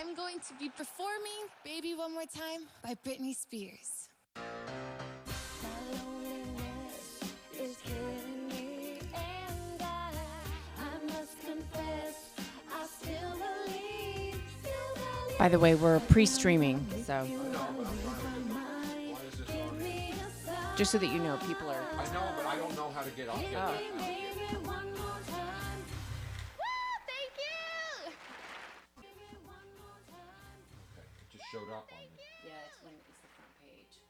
I'm going to be performing Baby One More Time by Britney Spears. My loneliness is killing me, and I must confess, I still believe. By the way, we're pre-streaming, so just so that you know, people are. I know, but I don't know how to get on. Showed up on me. Yeah, it's when it's the front page.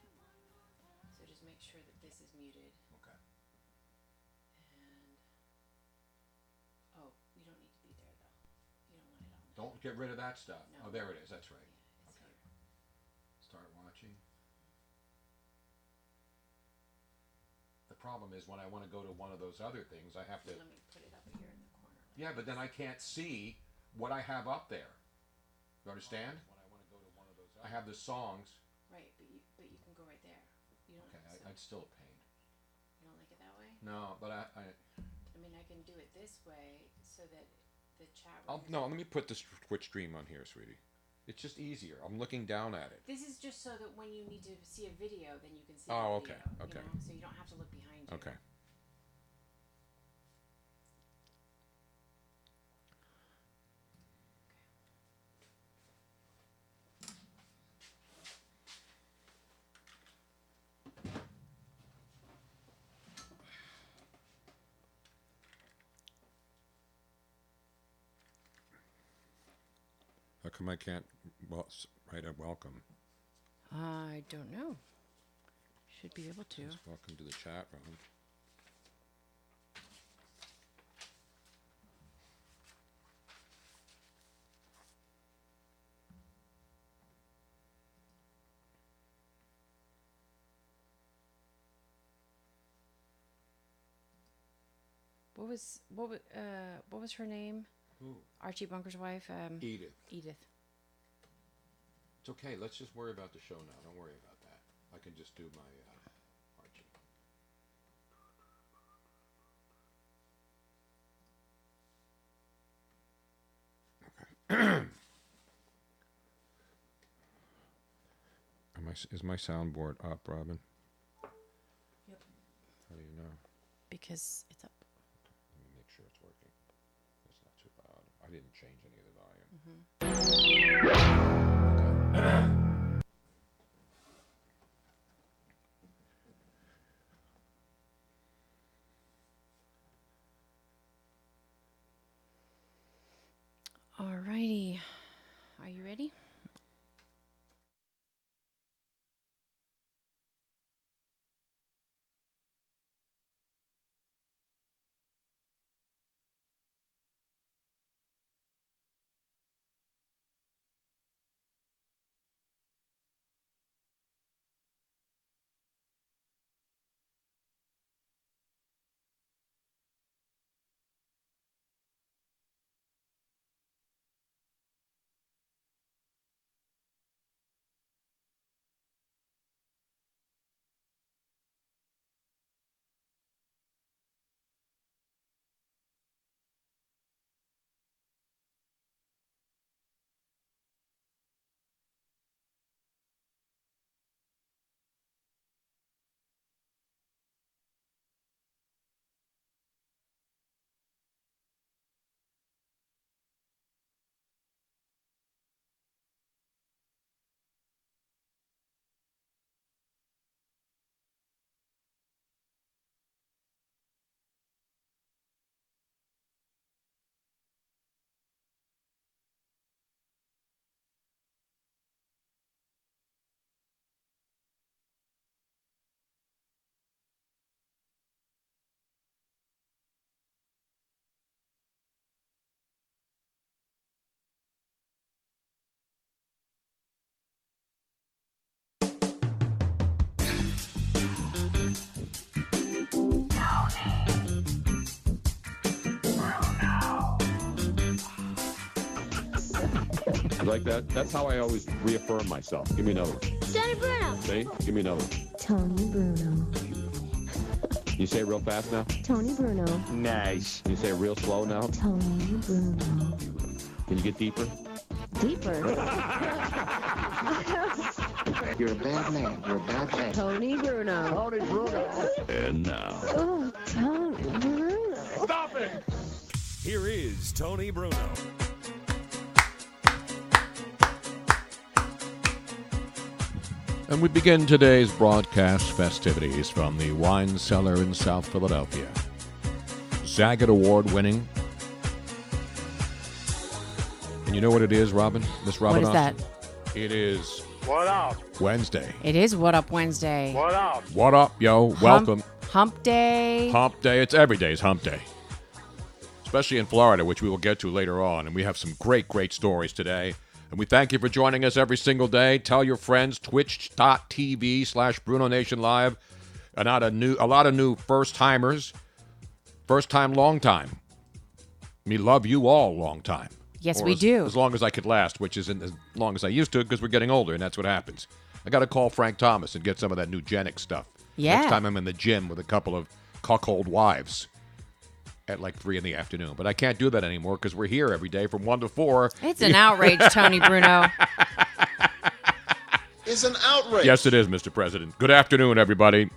So just make sure that this is muted. Okay. And you don't need to be there though. You don't want it on. Don't get rid of that stuff. No. Oh, there it is. That's right. Yeah, it's okay. Here. Start watching. The problem is when I want to go to one of those other things, I have to. Let me put it up here in the corner. Yeah, but then I can't see what I have up there. You understand? I have the songs. Right, but you can go right there. You don't. Okay, I'd still a pain. You don't like it that way? No, but I mean, I can do it this way so that the chat. No, let me put the Twitch stream on here, sweetie. It's just easier. I'm looking down at it. This is just so that when you need to see a video, then you can see. Oh, the video, okay. You know? So you don't have to look behind you. Okay. How come I can't write a welcome? I don't know. Should be able to. Just welcome to the chat room. What was her name? Who? Archie Bunker's wife. Edith. Edith. It's okay. Let's just worry about the show now. Don't worry about that. I can just do my Archie. Okay. Is my soundboard up, Robin? Yep. How do you know? Because it's up. Let me make sure it's working. It's not too loud. I didn't change any of the volume. Alrighty. Are you ready? Like that? That's how I always reaffirm myself. Give me another one. Tony Bruno. See? Give me another one. Tony Bruno. You say it real fast now? Tony Bruno. Nice. You say it real slow now? Tony Bruno. Can you get deeper? deeper. You're a bad man. You're a bad man. Tony Bruno. And now, Oh, Tony Bruno. stop it! Here is Tony Bruno. And we begin today's broadcast festivities from the wine cellar in South Philadelphia. Zagat Award winning. And you know what it is, Robin? Miss Robin What is Austin? that? It is What up? Wednesday. It is What Up Wednesday. What up? What up, yo? Welcome. Hump Day. Hump Day. It's every day's Hump Day. Especially in Florida, which we will get to later on. And we have some great stories today. And we thank you for joining us every single day. Tell your friends, twitch.tv/BrunoNation Live. A lot of new first-timers. First time, long time. We love you all long time. Yes, Or we do. As long as I could last, which isn't as long as I used to because we're getting older, and that's what happens. I got to call Frank Thomas and get some of that Nugenic stuff. Yeah. Next time I'm in the gym with a couple of cuckold wives at like 3 in the afternoon. But I can't do that anymore because we're here every day from 1 to 4. It's an outrage, Tony Bruno. It's an outrage. Yes, it is, Mr. President. Good afternoon, everybody.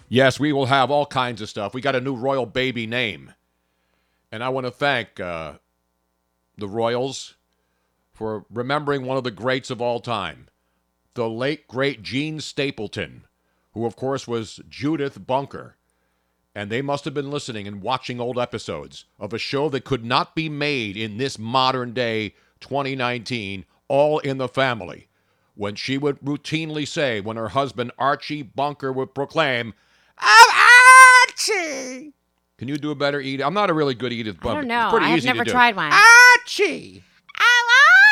Yes, we will have all kinds of stuff. We got a new royal baby name. And I want to thank the Royals for remembering one of the greats of all time, the late, great Gene Stapleton, who, of course, was Judith Bunker. And they must have been listening and watching old episodes of a show that could not be made in this modern day 2019, All in the Family, when she would routinely say, when her husband Archie Bunker would proclaim, "I'm Archie." Can you do a better Edith? I'm not a really good Edith Bunker. I don't know. It's pretty I have easy never to do. tried one. Archie. I'm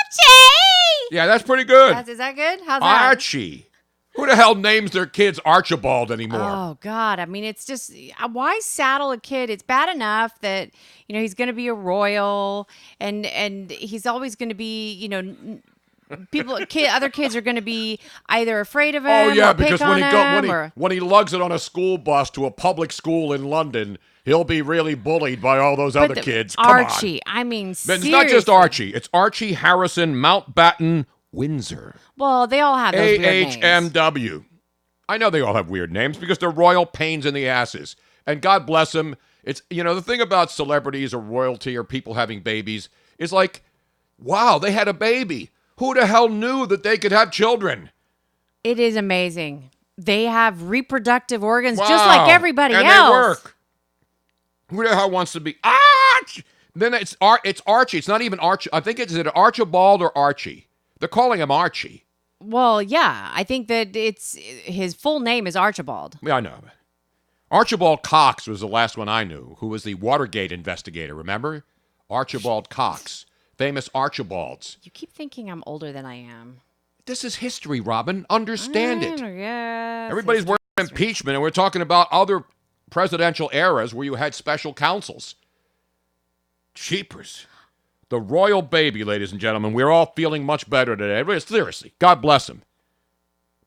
Archie! Yeah, that's pretty good. Is that good? How's that? Archie. Who the hell names their kids Archibald anymore? Oh, God. I mean, it's just, why saddle a kid? It's bad enough that, he's going to be a royal and he's always going to be, other kids are going to be either afraid of him Oh yeah, or pick because on him. when he lugs it on a school bus to a public school in London, he'll be really bullied by all those other kids. Come Archie, on. I mean, But seriously. it's not just Archie. It's Archie, Harrison, Mountbatten, Windsor. Well, they all have those weird names. AHMW. I know they all have weird names because they're royal pains in the asses. And God bless them. It's the thing about celebrities or royalty or people having babies is like, wow, they had a baby. Who the hell knew that they could have children? It is amazing. They have reproductive organs Wow. just like everybody and else. They work. Who the hell wants to be Archie? Then it's Archie. It's not even Archie. I think is it Archibald or Archie? They're calling him Archie. Well, yeah. I think that his full name is Archibald. Yeah, I know. Archibald Cox was the last one I knew, who was the Watergate investigator, remember? Archibald Cox. Famous Archibalds. You keep thinking I'm older than I am. This is history, Robin. Understand it. Yeah. Everybody's worried about impeachment, and we're talking about other presidential eras where you had special counsels. Cheapers. The royal baby, ladies and gentlemen. We're all feeling much better today. Seriously, God bless him.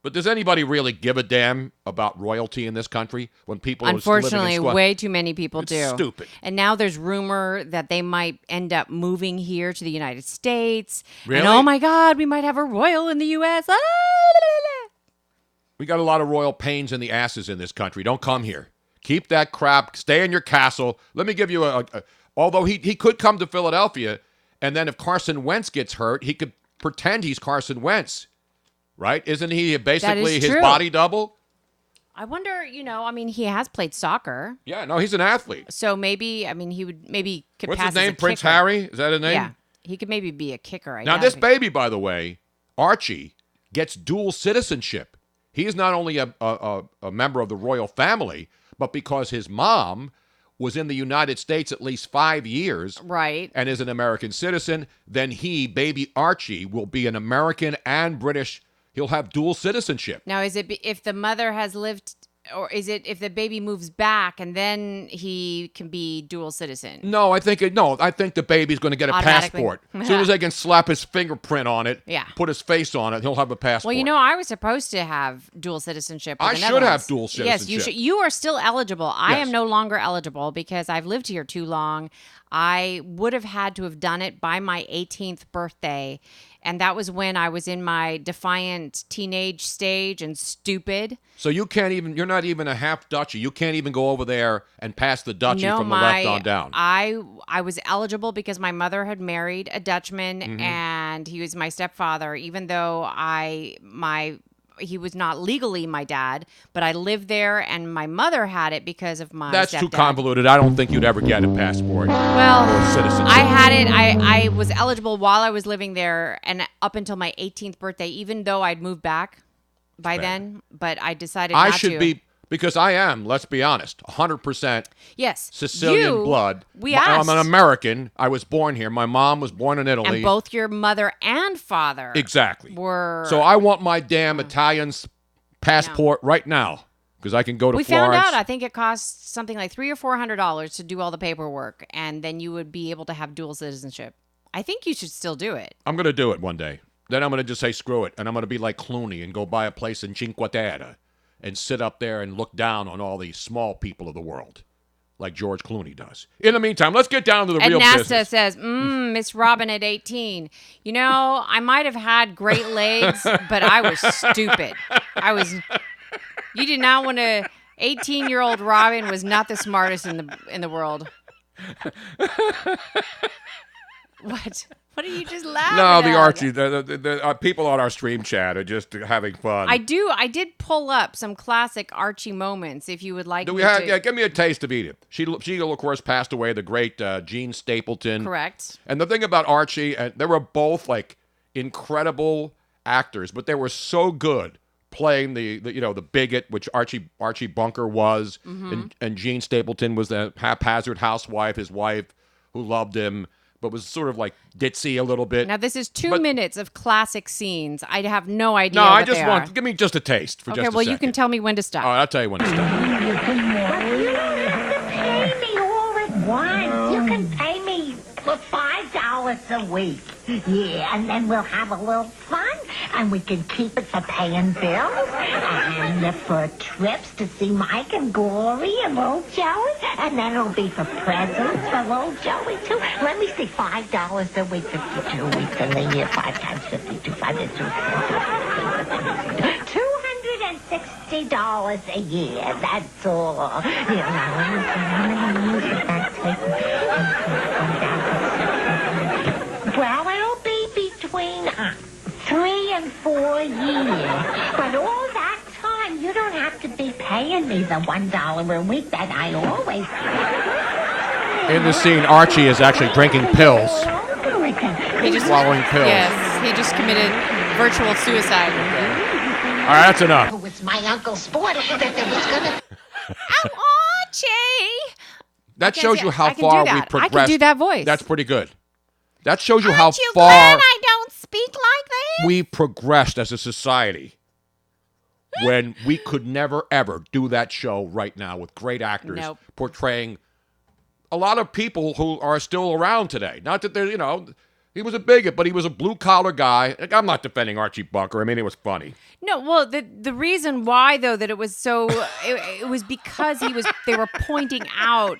But does anybody really give a damn about royalty in this country when people Unfortunately, are living in way too many people It's do. stupid. And now there's rumor that they might end up moving here to the United States. Really? And oh my God, we might have a royal in the U.S. We got a lot of royal pains in the asses in this country. Don't come here. Keep that crap. Stay in your castle. Let me give you although he could come to Philadelphia, and then if Carson Wentz gets hurt, he could pretend he's Carson Wentz. Right? Isn't he basically his true. body double? I wonder, he has played soccer. Yeah, no, he's an athlete. So maybe, he would could What's pass his name? as a Prince kicker. Harry? Is that his name? Yeah. He could maybe be a kicker. Now, this baby, by the way, Archie, gets dual citizenship. He is not only a member of the royal family, but because his mom was in the United States at least 5 years, right, and is an American citizen, then baby Archie, will be an American and British. He'll have dual citizenship. Now, is it if the mother has lived, or is it if the baby moves back and then he can be dual citizen? No, I think the baby's going to get a Automatically. passport. As soon as they can slap his fingerprint on it, Yeah. put his face on it, he'll have a passport. Well, I was supposed to have dual citizenship. With I the should Netherlands. have dual Yes, you citizenship. should. You are still eligible. I Yes. am no longer eligible because I've lived here too long. I would have had to have done it by my 18th birthday. And that was when I was in my defiant teenage stage and stupid. So you're not even a half Dutchie. You can't even go over there and pass the Dutchie from the left on down. I was eligible because my mother had married a Dutchman and he was my stepfather, even though he was not legally my dad, but I lived there and my mother had it because of my That's stepdad. too convoluted. I don't think you'd ever get a passport Well, or citizenship. I had it. I was eligible while I was living there and up until my 18th birthday, even though I'd moved back by then, but I decided not to. I should be, because I am, let's be honest, 100% yes, Sicilian blood. We asked. I'm an American. I was born here. My mom was born in Italy. And both your mother and father exactly were. So I want my damn Italian passport right now because I can go to We Florence. found out. I think it costs something like $300 or $400 to do all the paperwork, and then you would be able to have dual citizenship. I think you should still do it. I'm going to do it one day. Then I'm going to just say screw it, and I'm going to be like Clooney and go buy a place in Cinque Terre and sit up there and look down on all these small people of the world, like George Clooney does. In the meantime, let's get down to the and real NASA business. says, Miss Robin at 18. You know, I might have had great legs, but I was stupid. You did not want to. 18-year-old Robin was not the smartest in the world. What? What are you just laughing No, the at? Archie, the people on our stream chat are just having fun. I did pull up some classic Archie moments. If you would like, Yeah, give me a taste of Edith. She of course passed away. The great Gene Stapleton. Correct. And the thing about Archie, they were both like incredible actors, but they were so good playing the bigot, which Archie Bunker was, and Gene Stapleton was the haphazard housewife, his wife who loved him, but was sort of like ditzy a little bit. Now this is 2 minutes of classic scenes. I have no idea. No, what I just they want are. give me just a taste for just a Okay, well second. you can tell me when to stop. All right, I'll tell you when to stop. You don't have to pay me all at once. You can pay me for $5 a week. Yeah, and then we'll have a little fun, and we can keep it for paying bills, and for trips to see Mike and Glory and little Joey, and then it'll be for presents for little Joey, too. Let me see, $5 a week, 52 weeks in the year, 5 times 52, 5 to 2, $260 a year, that's all. You know, well, it'll be between 3 and 4 years. But all that time, you don't have to be paying me the $1 a week that I always pay. In this scene, Archie is actually drinking pills. He just Swallowing pills. Yes, he just committed virtual suicide. All right, that's enough. It was my Uncle Sport that there was gonna... Archie! That can shows see- you I how can do far that. we I progressed. can do that voice. That's pretty good. That shows you how Aren't you far glad I don't speak like this? we progressed as a society when we could never, ever do that show right now with great actors Nope. portraying a lot of people who are still around today. Not that they're, he was a bigot, but he was a blue-collar guy. Like, I'm not defending Archie Bunker. I mean, it was funny. No, well, the reason why though that it was so it was because they were pointing out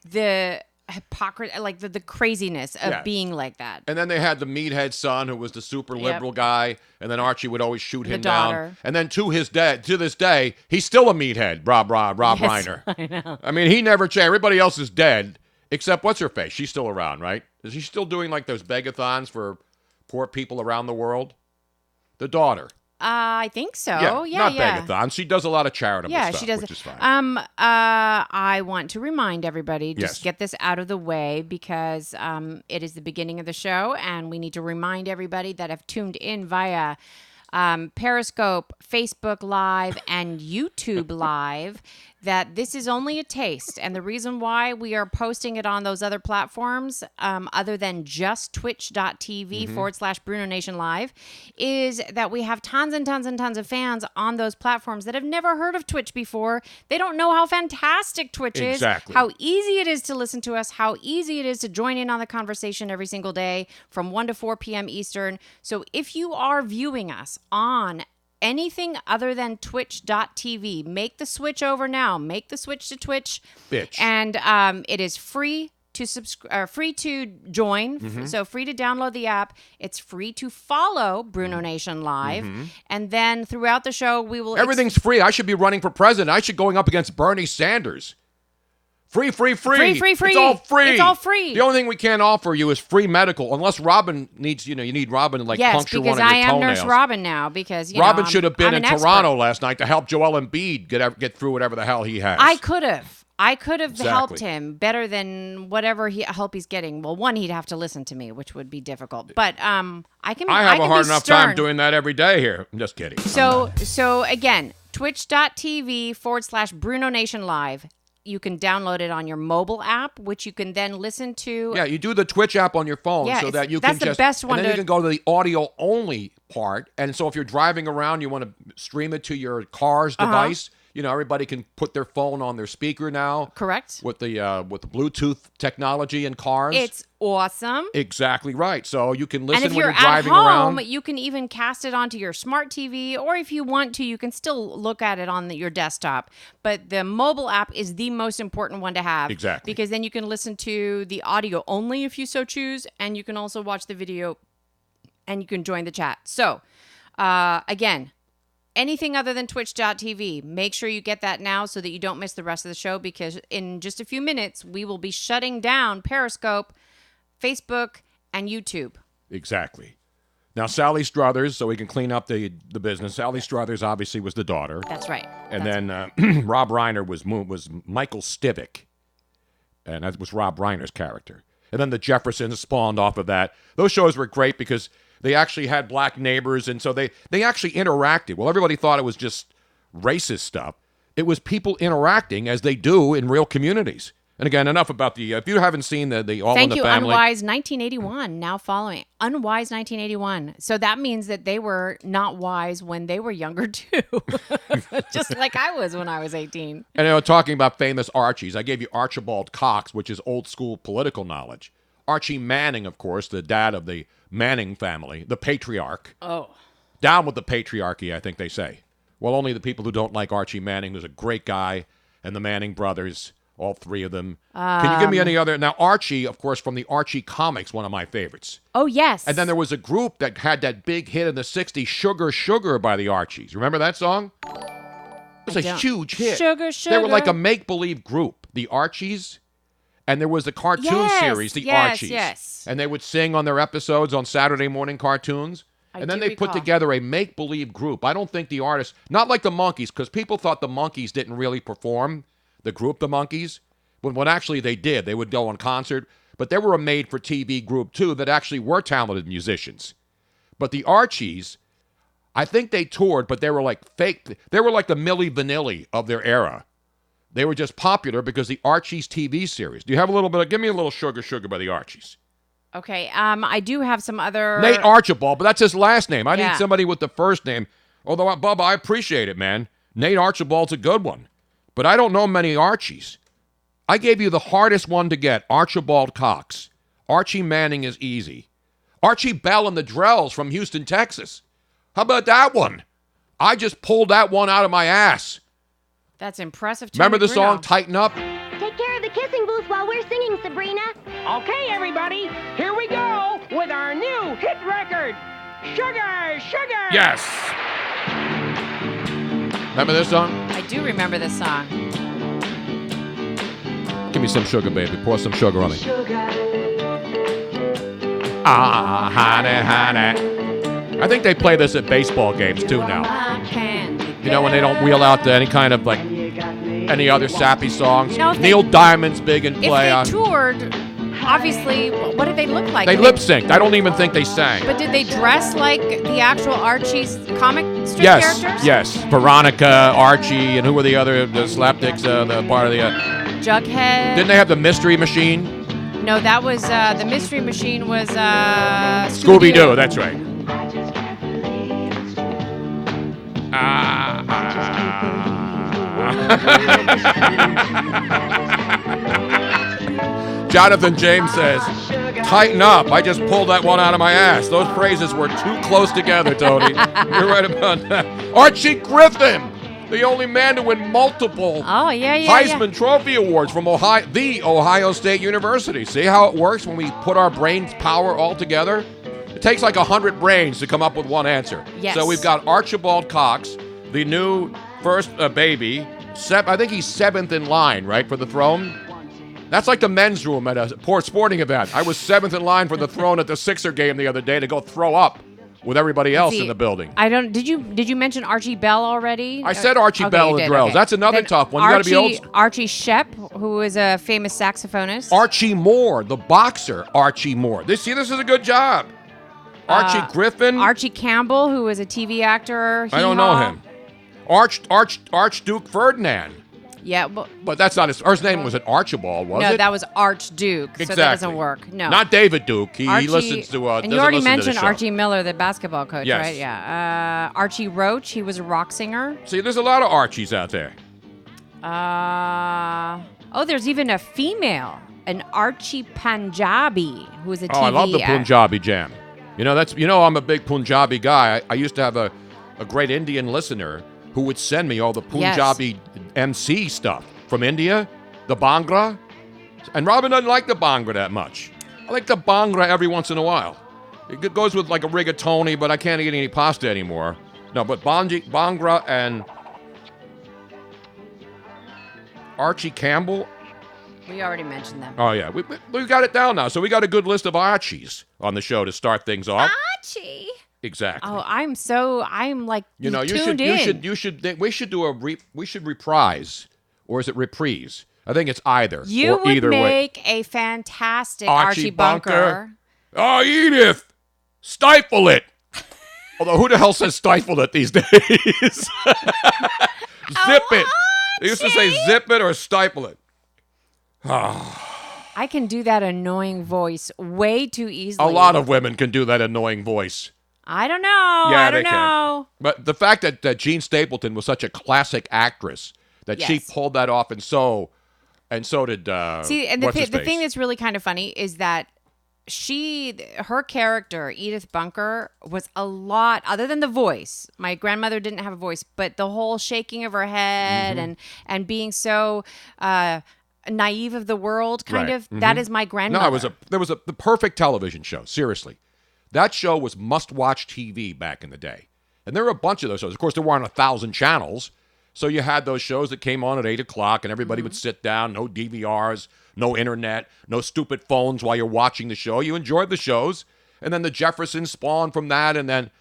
the hypocrisy, like the craziness of Yeah. being like that. And then they had the meathead son who was the super Yep. liberal guy, and then Archie would always shoot him daughter. down. And then to this day, he's still a meathead, Rob Yes, Reiner. I know. I mean, he never changed. Everybody else is dead, except what's her face? She's still around, right? Is she still doing like those begathons for poor people around the world? The daughter. I think so. not Yeah. begathons. She does a lot of charitable Yeah, stuff, she does. which is fine. I want to remind everybody, just Yes. get this out of the way because it is the beginning of the show, and we need to remind everybody that have tuned in via Periscope, Facebook Live, and YouTube Live that this is only a taste. And the reason why we are posting it on those other platforms, other than just twitch.tv /BrunoNation Live, is that we have tons and tons and tons of fans on those platforms that have never heard of Twitch before. They don't know how fantastic Twitch is, Exactly. how easy it is to listen to us, how easy it is to join in on the conversation every single day from 1 to 4 p.m. Eastern. So if you are viewing us on anything other than twitch.tv, make the switch over now. Make the switch to Twitch. Bitch. And it is free free to join. So free to download the app. It's free to follow BrunoNation Live, and then throughout the show we will. Everything's free. I should be running for president. I should going up against Bernie Sanders. Free. Free. It's all free. It's all free. The only thing we can't offer you is free medical, unless Robin needs. You need Robin to puncture one of your toenails. Yes, because I am Nurse Robin now. Because Robin should have been I'm in an Toronto expert. last night to help Joel Embiid get through whatever the hell he has. I could have Exactly. helped him better than whatever help he's getting. Well, one, he'd have to listen to me, which would be difficult. But I can. I have can a hard be enough stern. time doing that every day here. I'm just kidding. So again, twitch.tv/BrunoNation Live. You can download it on your mobile app, which you can then listen to. Yeah, you do the Twitch app on your phone so that you can that's the best one and then to- you can go to the audio only part. And so if you're driving around, you want to stream it to your car's device. Everybody can put their phone on their speaker now. Correct. With the Bluetooth technology in cars. It's awesome. Exactly right. So you can listen And if when you're you're driving at home, around. you can even cast it onto your smart TV, or if you want to, you can still look at it on your desktop. But the mobile app is the most important one to have. Exactly. Because then you can listen to the audio only if you so choose, and you can also watch the video, and you can join the chat. So, again, anything other than twitch.tv, make sure you get that now so that you don't miss the rest of the show, because in just a few minutes, we will be shutting down Periscope, Facebook, and YouTube. Exactly. Now, Sally Struthers, so we can clean up the business. Sally Struthers obviously was the daughter. That's right. And then Rob Reiner was Michael Stivic. And that was Rob Reiner's character. And then the Jeffersons spawned off of that. Those shows were great because they actually had black neighbors, and so they actually interacted. Well, everybody thought it was just racist stuff. It was people interacting as they do in real communities. And again, enough about the. If you haven't seen the All in the Family. Thank you, Unwise 1981. Now following Unwise 1981. So that means that they were not wise when they were younger too, just like I was when I was 18. And talking about famous Archies, I gave you Archibald Cox, which is old school political knowledge. Archie Manning, of course, the dad of the Manning family, the patriarch. Oh. Down with the patriarchy, I think they say. Well, only the people who don't like Archie Manning. There's a great guy, and the Manning brothers, all three of them. Can you give me any other? Now, Archie, of course, from the Archie comics, one of my favorites. Oh, yes. And then there was a group that had that big hit in the 60s, Sugar, Sugar by the Archies. Remember that song? It was a huge hit. Sugar, Sugar. They were like a make-believe group, the Archies. And there was a cartoon series, the Archies. Yes. And they would sing on their episodes on Saturday morning cartoons. And then they put together a make-believe group. I don't think the artists, not like the Monkees, because people thought the Monkees didn't really perform, the group, the Monkees, when actually they did. They would go on concert. But they were a made-for-TV group, too, that actually were talented musicians. But the Archies, I think they toured, but they were like fake. They were like the Milli Vanilli of their era. They were just popular because the Archies TV series. Do you have a little bit give me a little Sugar, Sugar by the Archies. Okay, I do have some other... Nate Archibald, but that's his last name. I need somebody with the first name. Although, Bubba, I appreciate it, man. Nate Archibald's a good one. But I don't know many Archies. I gave you the hardest one to get, Archibald Cox. Archie Manning is easy. Archie Bell and the Drells from Houston, Texas. How about that one? I just pulled that one out of my ass. That's impressive. Remember the Bruno. song Tighten Up? Take care of the kissing booth while we're singing, Sabrina. Okay, everybody, here we go with our new hit record, Sugar, Sugar. Yes. Remember this song? I do remember this song. Give me some sugar, baby. Pour some sugar on me. Honey, honey. I think they play this at baseball games, too, now. You know, when they don't wheel out to any kind of, like, any other sappy songs. Now, Neil Diamond's big in play on. If they toured, obviously, what did they look like? They lip-synced. I don't even think they sang. But did they dress like the actual Archie's comic strip Yes, characters? yes. Veronica, Archie, and who were the other, the slapdicks, the part of the... Jughead. Didn't they have the Mystery Machine? No, that was, the Mystery Machine was, Scooby-Doo, that's right. Jonathan James says, tighten up. I just pulled that one out of my ass. Those phrases were too close together, Tony. You're right about that. Archie Griffin. The only man to win multiple Heisman Trophy awards from Ohio State University. See how it works when we put our brain's power all together? It takes like 100 brains to come up with one answer. Yes. So we've got Archibald Cox, the new first baby. I think he's 7th in line, right, for the throne? That's like the men's room at a poor sporting event. I was 7th in line for the throne at the Sixer game the other day to go throw up with everybody else in the building. Did you mention Archie Bell already? I said Archie Bell and Drells. Okay. That's another tough one. You got to be old school. Archie Shepp, who is a famous saxophonist. Archie Moore, the boxer. Archie Moore. This is a good job. Archie Griffin. Archie Campbell, who is a TV actor. I don't know him. Archduke Ferdinand. Yeah, but that's not his name. Was it Archibald? Was it? No, that was Archduke. Exactly. So that doesn't work. No, not David Duke. He listens to. And you already mentioned Archie Miller, the basketball coach, yes. right? Yeah. Archie Roach. He was a rock singer. See, there's a lot of Archies out there. There's even a female, an Archie Punjabi, who is a TV. Oh, I love the Punjabi jam. I'm a big Punjabi guy. I used to have a great Indian listener who would send me all the Punjabi MC stuff from India, the Bhangra. And Robin doesn't like the Bhangra that much. I like the Bhangra every once in a while. It goes with like a rigatoni, but I can't eat any pasta anymore. No, but Bhangra and Archie Campbell. We already mentioned them. Oh, yeah. We got it down now. So we got a good list of Archies on the show to start things off. Archie. Exactly. Oh, I'm like tuned in. We should reprise, or is it reprise? I think it's either. You or would either make way. a fantastic Archie Bunker. Oh, Edith, stifle it. Although who the hell says stifle it these days? Zip it. They used to say zip it or stifle it. I can do that annoying voice way too easily. A lot of women can do that annoying voice. I don't know. Yeah, I don't know. But the fact that Jean Stapleton was such a classic actress that she pulled that off, and so did. See, and the thing that's really kind of funny is that her character Edith Bunker was a lot other than the voice. My grandmother didn't have a voice, but the whole shaking of her head and being so naive of the world, kind of. That is my grandmother. No, there was the perfect television show. Seriously. That show was must-watch TV back in the day. And there were a bunch of those shows. Of course, there weren't 1,000 channels. So you had those shows that came on at 8 o'clock, and everybody would sit down, no DVRs, no internet, no stupid phones while you're watching the show. You enjoyed the shows. And then the Jeffersons spawned from that. And then,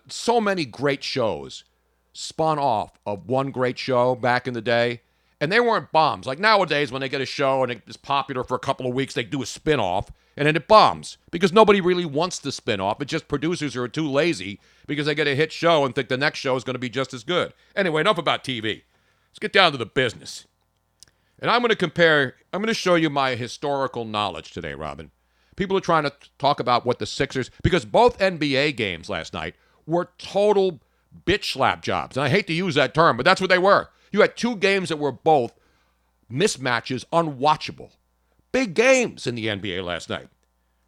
so many great shows spun off of one great show back in the day. And they weren't bombs. Like nowadays, when they get a show and it's popular for a couple of weeks, they do a spin-off. And then it bombs because nobody really wants the spin-off. It's just producers who are too lazy because they get a hit show and think the next show is going to be just as good. Anyway, enough about TV. Let's get down to the business. And I'm going to show you my historical knowledge today, Robin. People are trying to talk about what the Sixers, because both NBA games last night were total bitch slap jobs. And I hate to use that term, but that's what they were. You had two games that were both mismatches, unwatchable. Big games in the NBA last night.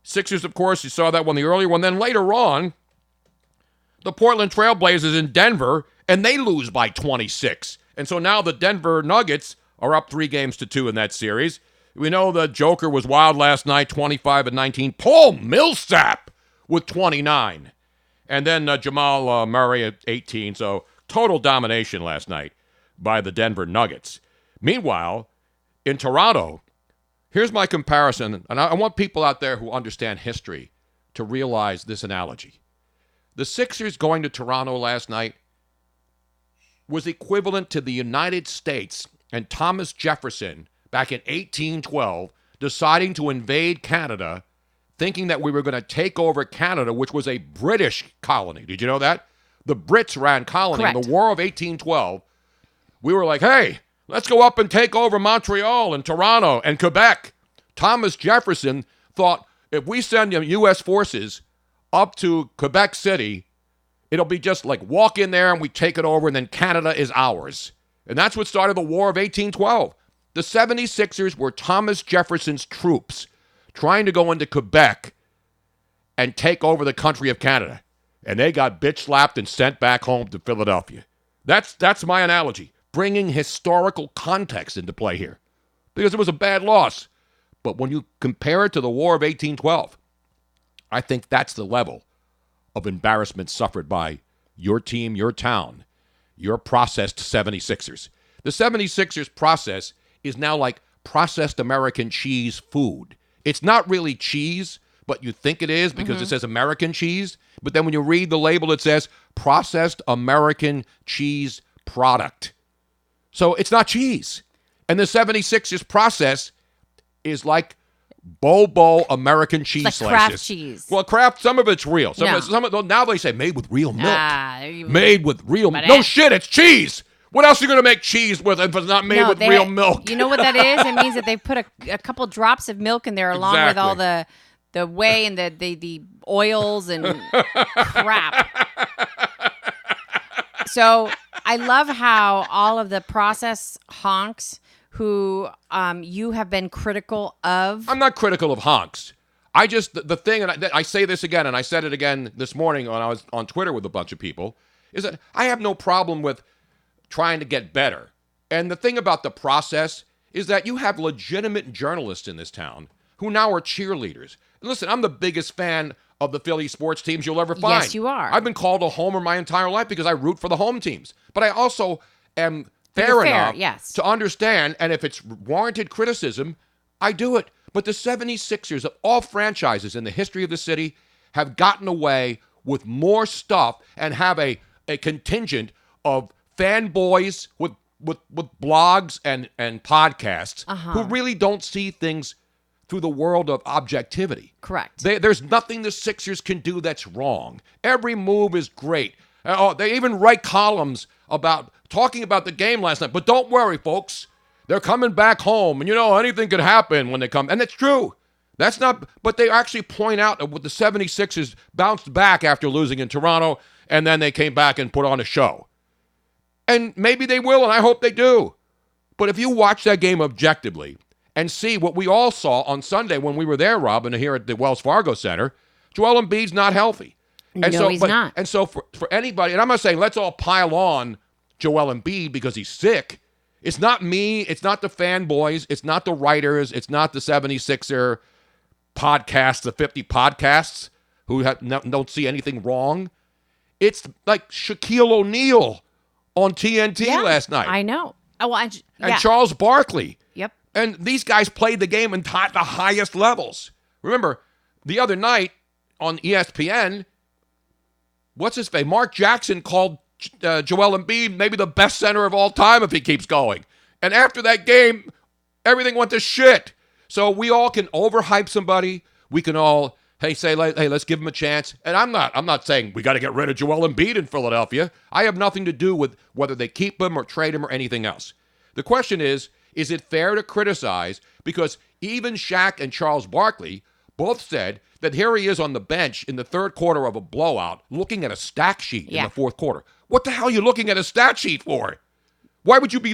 Sixers, of course, you saw that one, the earlier one. Then later on, the Portland Trailblazers in Denver, and they lose by 26. And so now the Denver Nuggets are up 3-2 in that series. We know the Joker was wild last night, 25-19. Paul Millsap with 29. And then Jamal Murray at 18. So total domination last night by the Denver Nuggets. Meanwhile, in Toronto, here's my comparison, and I want people out there who understand history to realize this analogy. The Sixers going to Toronto last night was equivalent to the United States and Thomas Jefferson back in 1812 deciding to invade Canada, thinking that we were going to take over Canada, which was a British colony. Did you know that? The Brits ran colony. Correct. In the War of 1812. We were like, hey, let's go up and take over Montreal and Toronto and Quebec. Thomas Jefferson thought if we send U.S. forces up to Quebec City, it'll be just like walk in there and we take it over and then Canada is ours. And that's what started the War of 1812. The 76ers were Thomas Jefferson's troops trying to go into Quebec and take over the country of Canada. And they got bitch slapped and sent back home to Philadelphia. That's my analogy. Bringing historical context into play here. Because it was a bad loss. But when you compare it to the War of 1812, I think that's the level of embarrassment suffered by your team, your town, your processed 76ers. The 76ers process is now like processed American cheese food. It's not really cheese, but you think it is because it says American cheese. But then when you read the label, it says processed American cheese product. So it's not cheese. And the 76ers process is like Bobo American cheese like slices. Kraft cheese. Well, Kraft, some of it's real. No. Now they say made with real milk. You- Made with real milk. No shit, it's cheese. What else are you going to make cheese with if it's not made with real milk? You know what that is? It means that they put a couple drops of milk in there along with all the whey and the oils and crap. So I love how all of the process honks who you have been critical of. I'm not critical of honks. I just, the thing, and I say this again, and I said it again this morning when I was on Twitter with a bunch of people, is that I have no problem with trying to get better. And the thing about the process is that you have legitimate journalists in this town who now are cheerleaders. Listen, I'm the biggest fan of the Philly sports teams you'll ever find. Yes, you are. I've been called a homer my entire life because I root for the home teams. But I also am fair enough to understand, and if it's warranted criticism, I do it. But the 76ers of all franchises in the history of the city have gotten away with more stuff and have a contingent of fanboys with blogs and podcasts who really don't see things through the world of objectivity. Correct. There's nothing the Sixers can do that's wrong. Every move is great. They even write columns about talking about the game last night. But don't worry, folks. They're coming back home. And, anything could happen when they come. And it's true. That's not, but they actually point out that the 76ers bounced back after losing in Toronto, and then they came back and put on a show. And maybe they will, and I hope they do. But if you watch that game objectively and see what we all saw on Sunday when we were there, Robin, here at the Wells Fargo Center, Joel Embiid's not healthy. And no, he's not. And so for anybody, and I'm not saying let's all pile on Joel Embiid because he's sick. It's not me. It's not the fanboys. It's not the writers. It's not the 76er podcasts, the 50 podcasts who don't see anything wrong. It's like Shaquille O'Neal on TNT last night. I know. Oh, well, and Charles Barkley. Yep. And these guys played the game at the highest levels. Remember, the other night on ESPN, what's his face? Mark Jackson called Joel Embiid maybe the best center of all time if he keeps going. And after that game, everything went to shit. So we all can overhype somebody. We can all, say, let's give him a chance. And I'm not saying we got to get rid of Joel Embiid in Philadelphia. I have nothing to do with whether they keep him or trade him or anything else. The question is it fair to criticize? Because even Shaq and Charles Barkley both said that here he is on the bench in the third quarter of a blowout looking at a stat sheet in the fourth quarter. What the hell are you looking at a stat sheet for? Why would you be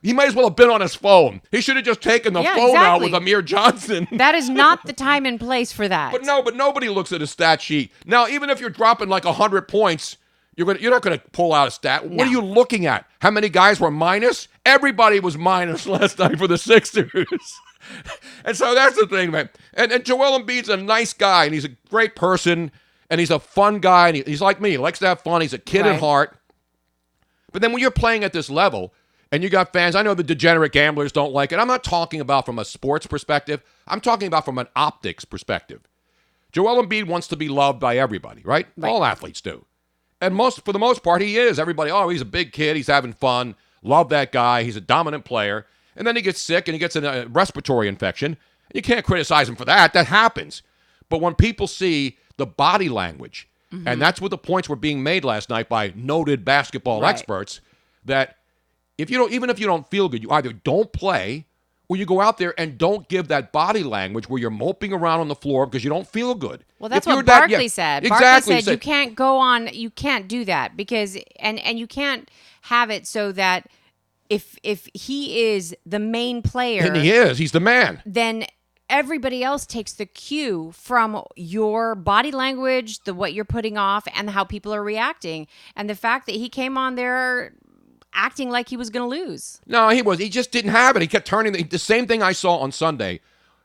He might as well have been on his phone. He should have just taken the phone out with Amir Johnson. That is not the time and place for that. But nobody looks at a stat sheet. Now, even if you're dropping like 100 points, you're not going to pull out a stat. No. What are you looking at? How many guys were minus? Everybody was minus last night for the Sixers. And so that's the thing, man. And Joel Embiid's a nice guy, and he's a great person, and he's a fun guy, and he's like me. He likes to have fun. He's a kid at heart. But then when you're playing at this level, and you got fans, I know the degenerate gamblers don't like it. I'm not talking about from a sports perspective. I'm talking about from an optics perspective. Joel Embiid wants to be loved by everybody, right? All athletes do. And for the most part, he is. Everybody, he's a big kid. He's having fun. Love that guy. He's a dominant player. And then he gets sick and he gets a respiratory infection. You can't criticize him for that. That happens. But when people see the body language, and that's what the points were being made last night by noted basketball experts, that even if you don't feel good, you either don't play or you go out there and don't give that body language where you're moping around on the floor because you don't feel good. Well, that's what Barkley said. Exactly. Barkley said you can't go on, you can't do that because, and you can't have it so that if he is the main player. And he is. He's the man. Then everybody else takes the cue from your body language, what you're putting off, and how people are reacting. And the fact that he came on there acting like he was going to lose. No, he was. He just didn't have it. He kept turning the same thing I saw on Sunday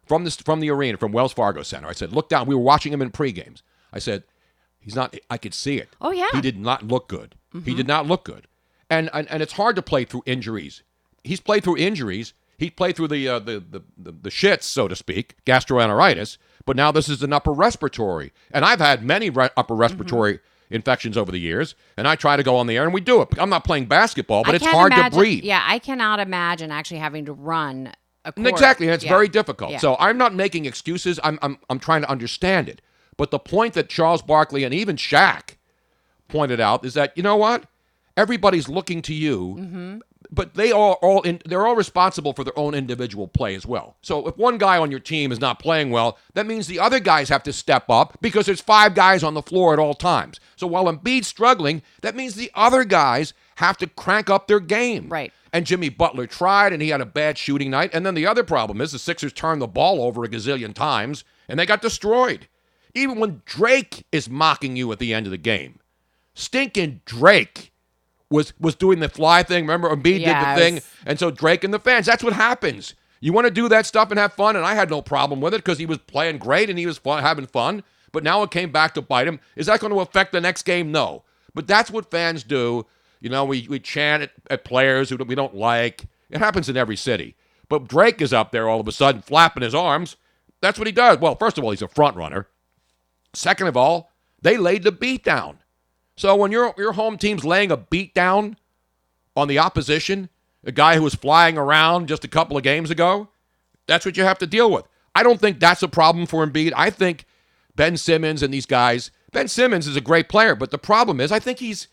from the arena, from Wells Fargo Center. I said, look down. We were watching him in pre-games. I said, he's not. I could see it. Oh, yeah. He did not look good. He did not look good. And it's hard to play through injuries. He's played through injuries. He played through the shits, so to speak, gastroenteritis. But now this is an upper respiratory. And I've had many upper respiratory infections over the years, and I try to go on the air, and we do it. I'm not playing basketball, but it's hard to breathe. Yeah, I cannot imagine actually having to run a court. Exactly, and it's very difficult. Yeah. So I'm not making excuses. I'm trying to understand it. But the point that Charles Barkley and even Shaq pointed out is that, you know what? Everybody's looking to you, but they're all responsible for their own individual play as well. So if one guy on your team is not playing well, that means the other guys have to step up because there's 5 guys on the floor at all times. So while Embiid's struggling, that means the other guys have to crank up their game. Right. And Jimmy Butler tried, and he had a bad shooting night. And then the other problem is the Sixers turned the ball over a gazillion times, and they got destroyed. Even when Drake is mocking you at the end of the game. Stinking Drake was doing the fly thing. Remember, Embiid did the thing. And so Drake and the fans, that's what happens. You want to do that stuff and have fun, and I had no problem with it because he was playing great and he was having fun. But now it came back to bite him. Is that going to affect the next game? No. But that's what fans do. You know, we chant at players who we don't like. It happens in every city. But Drake is up there all of a sudden flapping his arms. That's what he does. Well, first of all, he's a front runner. Second of all, they laid the beat down. So when your home team's laying a beat down on the opposition, a guy who was flying around just a couple of games ago, that's what you have to deal with. I don't think that's a problem for Embiid. I think Ben Simmons and these guys, Ben Simmons is a great player, but the problem is I think he's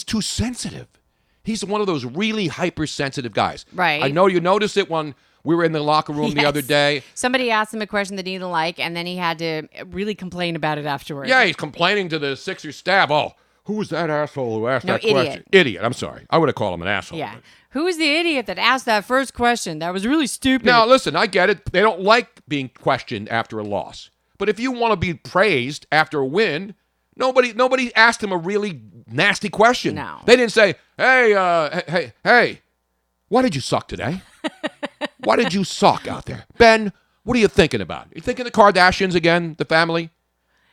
too sensitive. He's one of those really hypersensitive guys. Right. I know you noticed it when we were in the locker room the other day. Somebody asked him a question that he didn't like, and then he had to really complain about it afterwards. Yeah, he's complaining to the Sixers staff. Oh, who was that asshole who asked that question? Idiot. I'm sorry. I would have called him an asshole. Yeah. Who was the idiot that asked that first question? That was really stupid. Now, listen, I get it. They don't like being questioned after a loss. But if you want to be praised after a win, nobody asked him a really nasty question. No. They didn't say, hey, why did you suck today? Why did you suck out there? Ben, what are you thinking about? You thinking the Kardashians again, the family?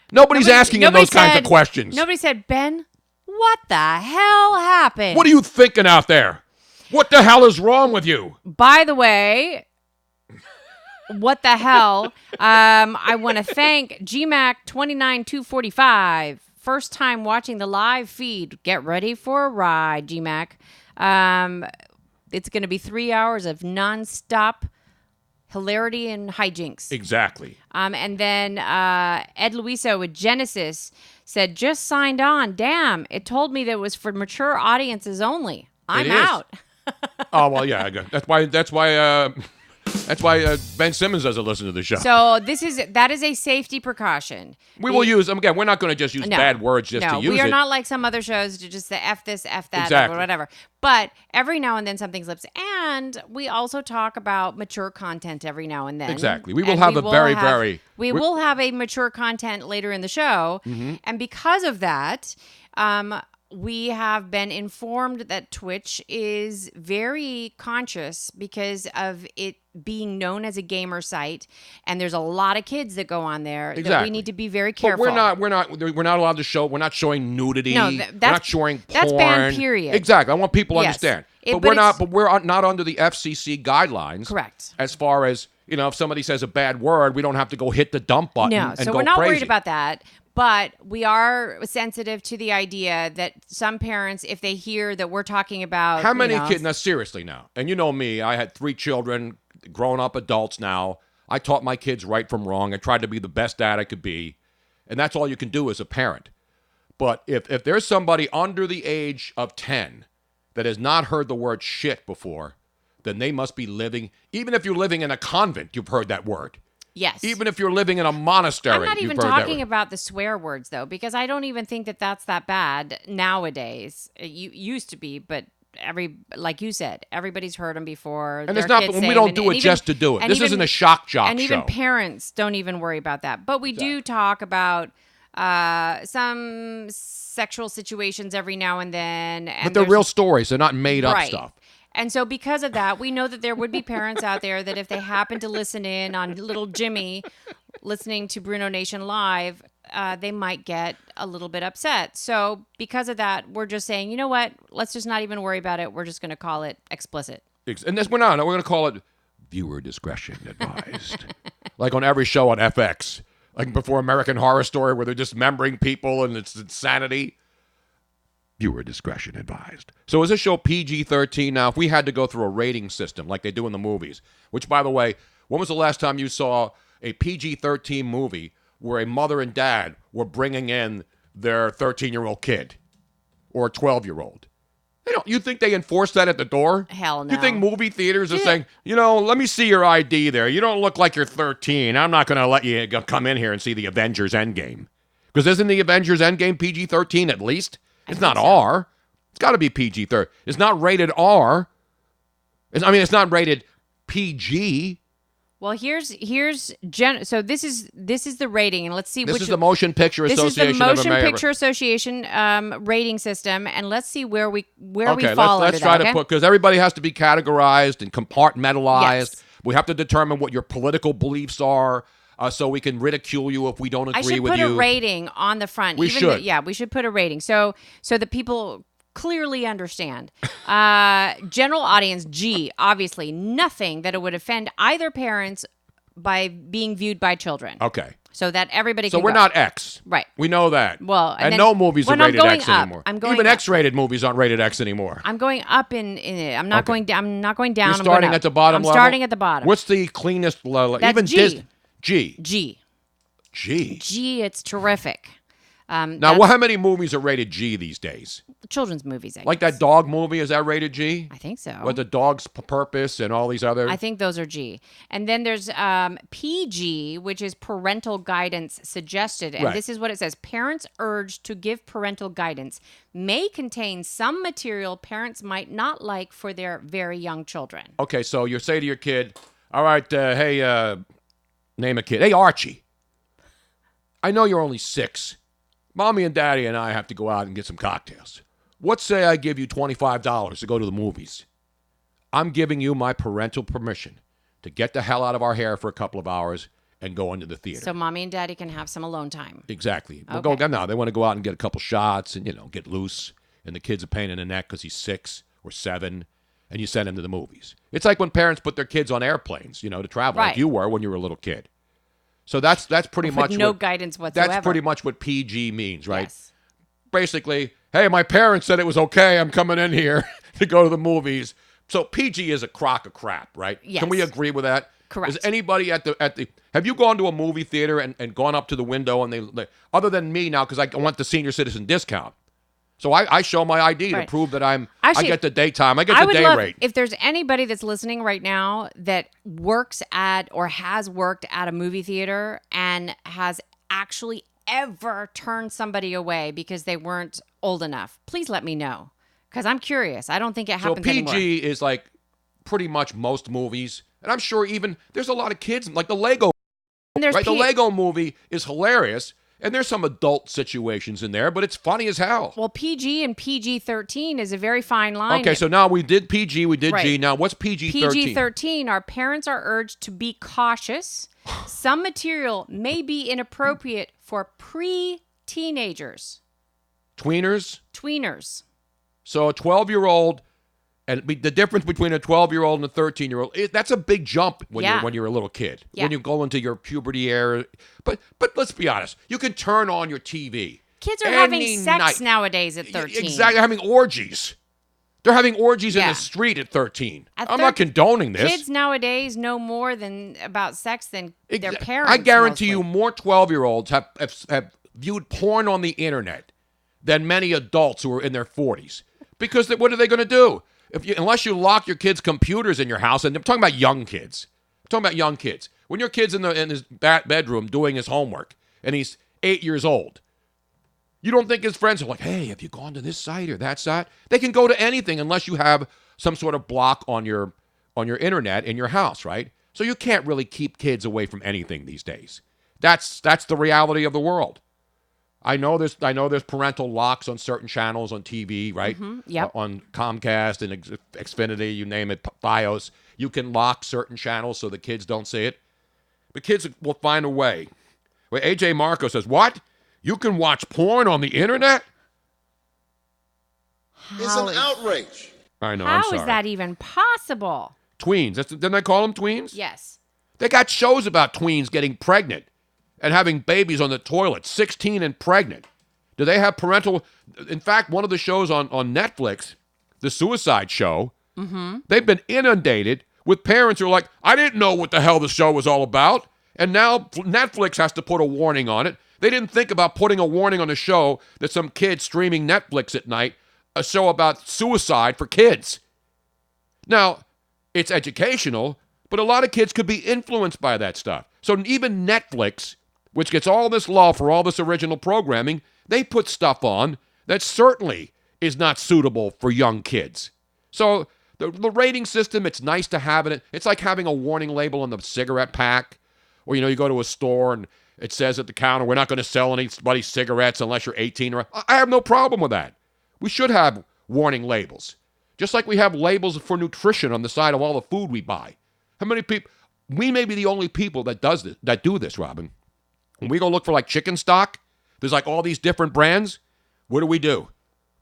Nobody's asking him those kinds of questions. Nobody said, Ben, what the hell happened? What are you thinking out there? What the hell is wrong with you? By the way, what the hell? I want to thank GMAC29245. First time watching the live feed. Get ready for a ride, GMAC. It's going to be 3 hours of nonstop hilarity and hijinks. Exactly. And then Ed Luiso with Genesis said, just signed on. Damn, it told me that it was for mature audiences only. I'm out. Oh, well, yeah. That's why Ben Simmons doesn't listen to the show. So that is a safety precaution. We will use them. Again, we're not going to just use bad words to use it. No, we are not like some other shows to just say F this, F that, exactly. or whatever. But every now and then something slips. And we also talk about mature content every now and then. Exactly. We will have We will have a mature content later in the show. Mm-hmm. And because of that, we have been informed that Twitch is very conscious because of it being known as a gamer site, and there's a lot of kids that go on there. Exactly. That we need to be very careful. But we're not allowed to show. We're not showing nudity. No, we're not showing porn. That's banned. Period. Exactly. I want people to understand. But we're not under the FCC guidelines. Correct. As far as if somebody says a bad word, we don't have to go hit the dump button. No, and so go we're not crazy. worried about that. But we are sensitive to the idea that some parents, if they hear that we're talking about how many kids? Now, seriously, now, and you know me, I had 3 children, grown up adults now. I taught my kids right from wrong. I tried to be the best dad I could be, and that's all you can do as a parent. But if there's somebody under the age of 10 that has not heard the word shit before, then they must be living. Even if you're living in a convent, you've heard that word. Yes. Even if you're living in a monastery. I'm not even talking about the swear words, though, because I don't even think that that's that bad nowadays. It used to be, but like you said, everybody's heard them before. And it's not, we don't do it just to do it. This isn't a shock jock show. And even parents don't even worry about that. But we do talk about some sexual situations every now and then. And But they're real stories. They're not made up Right. stuff. And so because of that, we know that there would be parents out there that if they happen to listen in on little Jimmy listening to BrunoNation Live, they might get a little bit upset. So because of that, we're just saying, you know what? Let's just not even worry about it. We're just going to call it explicit. And this, we're going to call it viewer discretion advised. Like on every show on FX. Like before American Horror Story where they're dismembering people and it's insanity. Viewer discretion advised. So is this show PG-13 now? If we had to go through a rating system like they do in the movies, which, by the way, when was the last time you saw a PG-13 movie where a mother and dad were bringing in their 13-year-old kid or a 12-year-old? You think they enforce that at the door? Hell no. You think movie theaters are saying, let me see your ID there. You don't look like you're 13. I'm not going to let you come in here and see the Avengers Endgame. Because isn't the Avengers Endgame PG-13 at least? It's not R. It's got to be PG-13. It's not rated R. It's not rated PG. Well, so this is the rating, and let's see This is the Motion Picture Association This is the Motion of America. Picture Association rating system, and let's see where we fall let's under try that, to put, because everybody has to be categorized and compartmentalized. Yes. We have to determine what your political beliefs are. So we can ridicule you if we don't agree with you. I should put a rating on the front. We should. We should put a rating so that people clearly understand. General audience, G, obviously nothing that it would offend either parents by being viewed by children. Okay. So that everybody So can we're go. not X. Right. We know that. Well, and then no movies are when I'm rated going X up, anymore. I'm going Even up. X-rated movies aren't rated X anymore. I'm going up in it. I'm not going down. I'm not going down. You're I'm starting going up. at the bottom level? I'm starting at the bottom. What's the cleanest level? That's Even G. G. G. G. G. It's terrific. Now, how many movies are rated G these days? Children's movies, I Like guess. that dog movie, is that rated G? I think so. With the dog's purpose and all these other... I think those are G. And then there's PG, which is parental guidance suggested. And Right. this is what it says. Parents urged to give parental guidance may contain some material parents might not like for their very young children. Okay, so you say to your kid, all right, hey, name a kid. Hey, Archie, I know you're only 6. Mommy and Daddy and I have to go out and get some cocktails. What say I give you $25 to go to the movies? I'm giving you my parental permission to get the hell out of our hair for a couple of hours and go into the theater. So mommy and daddy can have some alone time. Exactly. We'll Okay. go now. They want to go out and get a couple shots and, get loose. And the kid's a pain in the neck because he's 6 or 7. And you send him to the movies. It's like when parents put their kids on airplanes, to travel, like Right. you were when you were a little kid. So that's pretty much With no guidance whatsoever. That's pretty much what PG means, right? Yes. Basically, hey, my parents said it was okay. I'm coming in here to go to the movies. So PG is a crock of crap, right? Yes. Can we agree with that? Correct. Is anybody at the have you gone to a movie theater and gone up to the window and they other than me now because I want the senior citizen discount. So I show my ID Right. to prove that I Actually, get the daytime. I get I the would day love rate. if there's anybody that's listening right now that works at or has worked at a movie theater and has actually ever turned somebody away because they weren't old enough. Please let me know because I'm curious. I don't think it So happens PG anymore. is like pretty much most movies. And I'm sure even there's a lot of kids like the Lego. And there's Right? The P- Lego movie is hilarious. And there's some adult situations in there, but it's funny as hell. Well, PG and PG-13 is a very fine line. Okay, so now we did PG, we did Right. G. Now what's PG-13? PG-13, our parents are urged to be cautious. Some material may be inappropriate for pre-teenagers, Tweeners. tweeners. So a 12-year-old, and the difference between a 12-year-old and a 13-year-old, that's a big jump when Yeah. you're a little kid. Yeah. When you go into your puberty era. But let's be honest. You can turn on your TV. Kids are any having sex night. nowadays at 13. Exactly. They're having orgies. They're having orgies in Yeah. the street at 13. At I'm not 13 condoning this. Kids nowadays know more about sex than their Exa- parents. I guarantee you mostly. more 12-year-olds have viewed porn on the internet than many adults who are in their 40s. Because what are they going to do? Unless you lock your kids' computers in your house, and I'm talking about young kids. I'm talking about young kids. When your kid's in his bedroom doing his homework, and he's 8 years old, you don't think his friends are like, hey, have you gone to this site or that site? They can go to anything unless you have some sort of block on your internet in your house, right? So you can't really keep kids away from anything these days. That's the reality of the world. I know there's parental locks on certain channels on TV, right? Yep. On Comcast and Xfinity, you name it, Fios. You can lock certain channels so the kids don't see it. The kids will find a way. Well, AJ Marco says, what? You can watch porn on the internet? It's an outrage. I know, I'm How sorry. is that even possible? Tweens. Didn't I call them tweens? Yes. They got shows about tweens getting pregnant and having babies on the toilet, 16 and pregnant. Do they have parental... In fact, one of the shows on Netflix, the Suicide Show, they've been inundated with parents who are like, I didn't know what the hell the show was all about. And now Netflix has to put a warning on it. They didn't think about putting a warning on a show that some kid streaming Netflix at night, a show about suicide for kids. Now, it's educational, but a lot of kids could be influenced by that stuff. So even Netflix, which gets all this love for all this original programming, they put stuff on that certainly is not suitable for young kids. So the rating system, it's nice to have it. It's like having a warning label on the cigarette pack. Or, you go to a store and it says at the counter, we're not going to sell anybody cigarettes unless you're 18. I have no problem with that. We should have warning labels. Just like we have labels for nutrition on the side of all the food we buy. How many people? We may be the only people that do this, Robin. When we go look for like chicken stock, there's like all these different brands. What do?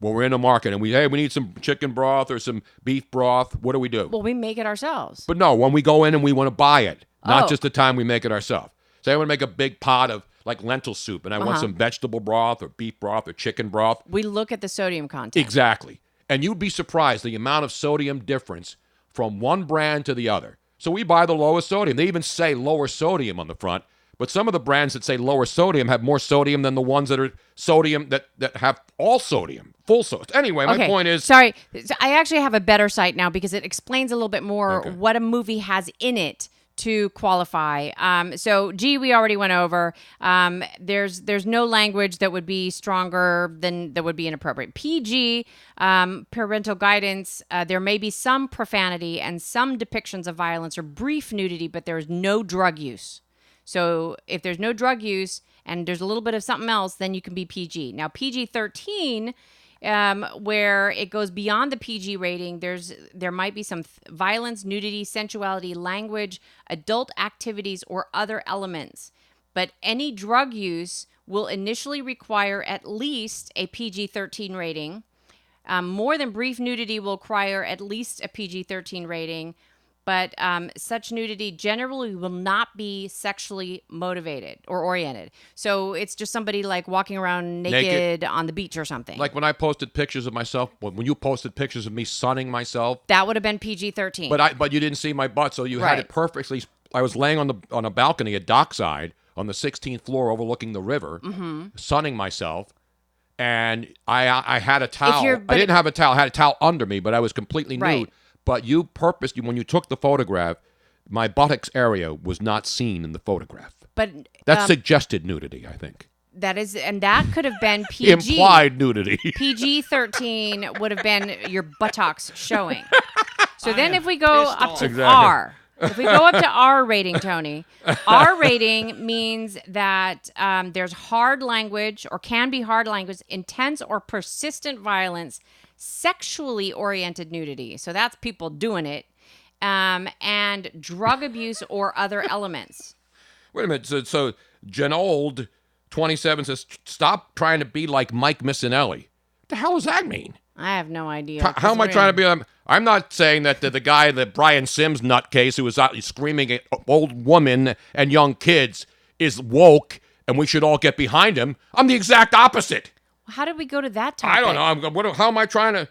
Well, we're in the market and we need some chicken broth or some beef broth. What do? Well, we make it ourselves. But no, when we go in and we want to buy it, not just the time we make it ourselves. Say I want to make a big pot of like lentil soup and I want some vegetable broth or beef broth or chicken broth. We look at the sodium content. Exactly. And you'd be surprised the amount of sodium difference from one brand to the other. So we buy the lowest sodium. They even say lower sodium on the front. But some of the brands that say lower sodium have more sodium than the ones that are sodium that have all sodium, full sodium. Anyway, my point is... Sorry, I actually have a better site now because it explains a little bit more what a movie has in it to qualify. So G, we already went over. There's no language that would be stronger than that would be inappropriate. PG, parental guidance, there may be some profanity and some depictions of violence or brief nudity, but there is no drug use. So if there's no drug use and there's a little bit of something else, then you can be PG. Now PG-13, where it goes beyond the PG rating, there might be some violence, nudity, sensuality, language, adult activities, or other elements. But any drug use will initially require at least a PG-13 rating. More than brief nudity will require at least a PG-13 rating. But such nudity generally will not be sexually motivated or oriented. So it's just somebody like walking around naked on the beach or something. Like when I posted pictures of myself, when you posted pictures of me sunning myself. That would have been PG-13. But you didn't see my butt, so you had it perfectly. I was laying on a balcony at dockside on the 16th floor overlooking the river, sunning myself. And I had a towel. I didn't have a towel. I had a towel under me, but I was completely nude. But you purposed, when you took the photograph, my buttocks area was not seen in the photograph. But that suggested nudity, I think. That is, and that could have been PG. Implied nudity. PG-13 would have been your buttocks showing. So then if we go up to R, if we go up to R rating, Tony, R rating means that there's hard language or can be hard language, intense or persistent violence, sexually oriented nudity. So that's people doing it. And drug abuse or other elements. Wait a minute. So Genold 27 says, stop trying to be like Mike Missinelli. What the hell does that mean? I have no idea. How am I trying to be? I'm not saying that the guy, the Brian Sims nutcase who was out screaming at old women and young kids is woke and we should all get behind him. I'm the exact opposite. How did we go to that topic? I don't know. How am I trying to?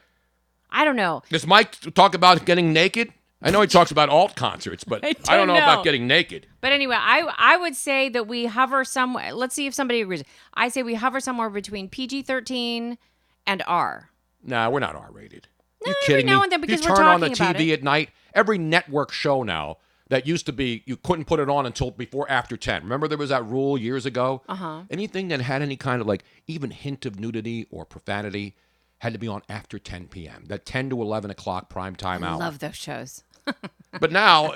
I don't know. Does Mike talk about getting naked? I know he talks about alt concerts, but I don't know about getting naked. But anyway, I would say that we hover somewhere. Let's see if somebody agrees. I say we hover somewhere between PG-13 and R. Nah, we're not R-rated. No, you kidding every now me? and then because you we're turn on the talking about TV it. at night. Every network show now that used to be, you couldn't put it on until before after 10. Remember there was that rule years ago? Anything that had any kind of like even hint of nudity or profanity had to be on after 10 p.m. That 10 to 11 o'clock prime time hour. I love those shows. But now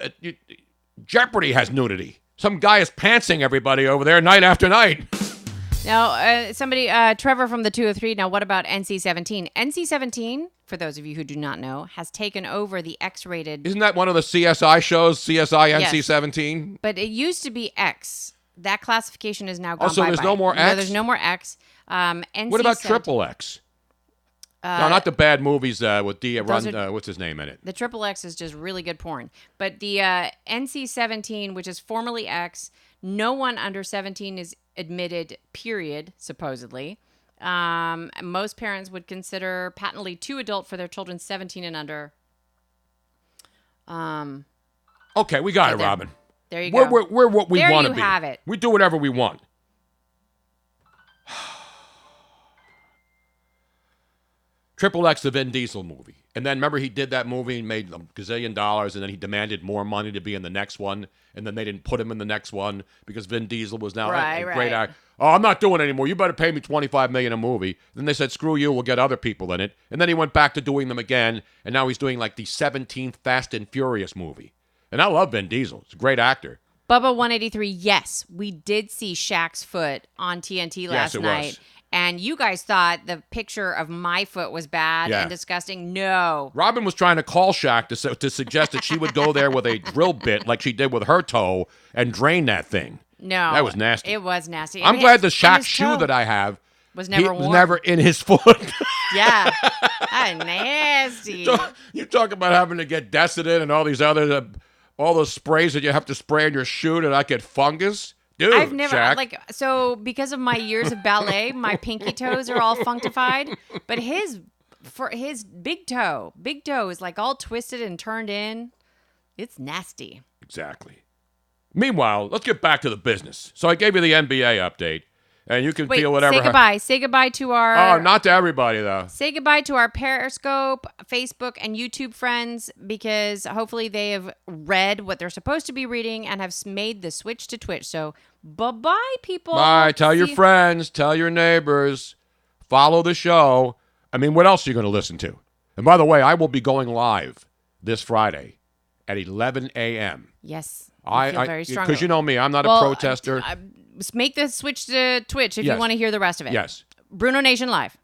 Jeopardy has nudity. Some guy is pantsing everybody over there night after night. Now, somebody, Trevor from the 203. Now, what about NC-17? NC-17, for those of you who do not know, has taken over the X-rated. Isn't that one of the CSI shows? CSI Yes. NC-17? But it used to be X. That classification is now gone so bye-bye. there's no more X? No, there's no more X. NC-17. What about Triple X? No, not the bad movies with what's his name in it? The Triple X is just really good porn. But the NC-17, which is formerly X, no one under 17 is admitted, period, supposedly. Most parents would consider patently too adult for their children 17 and under. Okay, we got it, Robin. There you go. We're what we want to be. There you have it. We do whatever we want. Triple X, the Vin Diesel movie. And then remember he did that movie and made $1 gazillion, and then he demanded more money to be in the next one, and then they didn't put him in the next one because Vin Diesel was now a great actor. Oh, I'm not doing it anymore. You better pay me $25 million a movie. Then they said, screw you, we'll get other people in it. And then he went back to doing them again, and now he's doing like the 17th Fast and Furious movie. And I love Vin Diesel. He's a great actor. Bubba 183, yes, we did see Shaq's foot on TNT last night. Was. And you guys thought the picture of my foot was bad and disgusting. No. Robin was trying to call Shaq to suggest that she would go there with a drill bit like she did with her toe and drain that thing. No. That was nasty. It was nasty. I'm glad the Shaq shoe that I have was never worn. Was never in his foot. Yeah. Nasty. You talk about having to get Desitin and all these other, all those sprays that you have to spray in your shoe to not get fungus. Dude, I've never Shaq. because of my years of ballet, my pinky toes are all functified. But his big toe is like all twisted and turned in. It's nasty. Exactly. Meanwhile, let's get back to the business. So I gave you the NBA update, and you can feel whatever. Say goodbye. Say goodbye to our. Oh, not to everybody though. Say goodbye to our Periscope, Facebook, and YouTube friends because hopefully they have read what they're supposed to be reading and have made the switch to Twitch. So bye-bye, people. Bye. Tell your friends. Tell your neighbors. Follow the show. I mean, what else are you going to listen to? And by the way, I will be going live this Friday at 11 a.m. Yes. I feel very strong. Because you know me, I'm not a protester. Make the switch to Twitch if you want to hear the rest of it. Yes. BrunoNation Live.